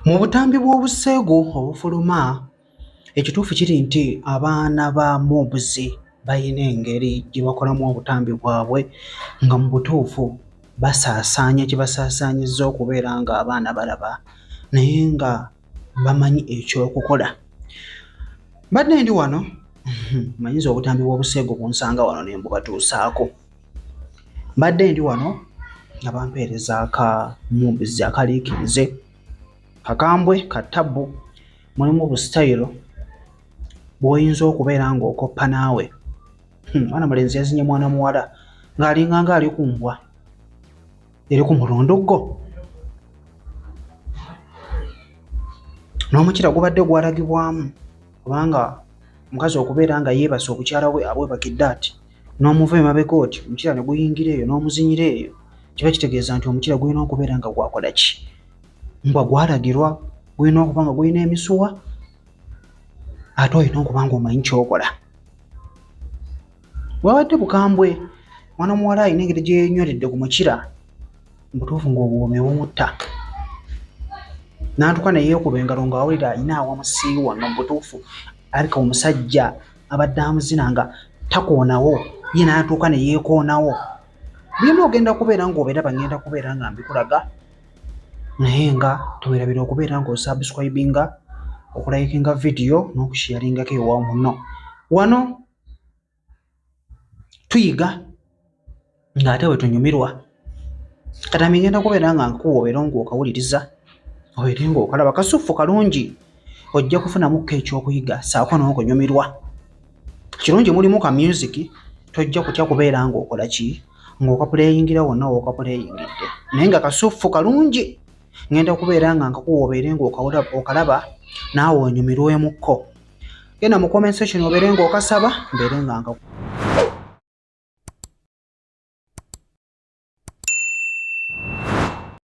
Mu butambi bw'obuseego obufuluma, ekituufu kiri nti abaana ba mobzi bayina engeri gye bakolamu obutambi bwabwe nga mu butuufu basaasaanya kye basaasaanyizza okubeera ng'abaana balaba naye nga bamanyi eky'okukola. Mbadde ndi wano mmanyiza obutambi bw'obuseego bunsanga wano ne mbubatuusaako. Mbadde ndi wano nga bampeereza aka mobzi akaliikirize kakambwe ka ttabbu, mulimu obusitayiro bw'oyinza okubeera ng'okoppa naawe. Mwana mulenzi yazinye mwana muwala ng'alinganga ali ku mbwa eri ku mulunduggo. N'omukira gubadde gwalagibwamu kubanga omukazi okubeera nga yeebase obukyala bwe abwebakidde ati n'omuva emabega oti omukira ne guyingira eyo n'omuzinyira eyo, kiba kitegeeza nti omukira gulina okubeera nga gwakola ki? Mbwa gwalagirwa, gulina okuba nga gulina emisuwa ate olina okuba ng'omanyi ky'okola. Bwabadde bukambwe, mwana muwala alina engeri gye yenyweredde ku mukira, mu butuufu ng'obuwoomi bumutta. N'atuuka ne yeekuba engalo ng'awulira ayina awamusiiwa nga mu butuufu alabika omusajja abadde amuzina nga takoonawo, ye n'atuuka ne yeekoonawo. Byonna ogenda kubeera ng'obiraba, ngenda kubeera nga mbikulaga naye nga towerabira okubeera ng'osubscribinga, okulayikinga vidiyo n'okushyalingako ewa munno. Wano tuyiga ng'ate bwe tunyumirwa. Katambi ngenda kubeera nga nkuwa obeera ng'okawuliriza, obeere ng'okalaba. Kasuffu kalungi, ojja kufunamukko ekyokuyiga ssaako n'okunyumirwa. Kirungi mulimu ka music, tojja kutya kubeera ng'okola ki? Ng'okapuleyingira wonna w'okapuleyingidde. Naye nga kasuffu kalungi, ngenda kubeera nga nkakuwa obeere ng'okalaba naawe onyumirwemukko. Genda mu comment section obeere ng'okasaba mbeere nga nkakuwa.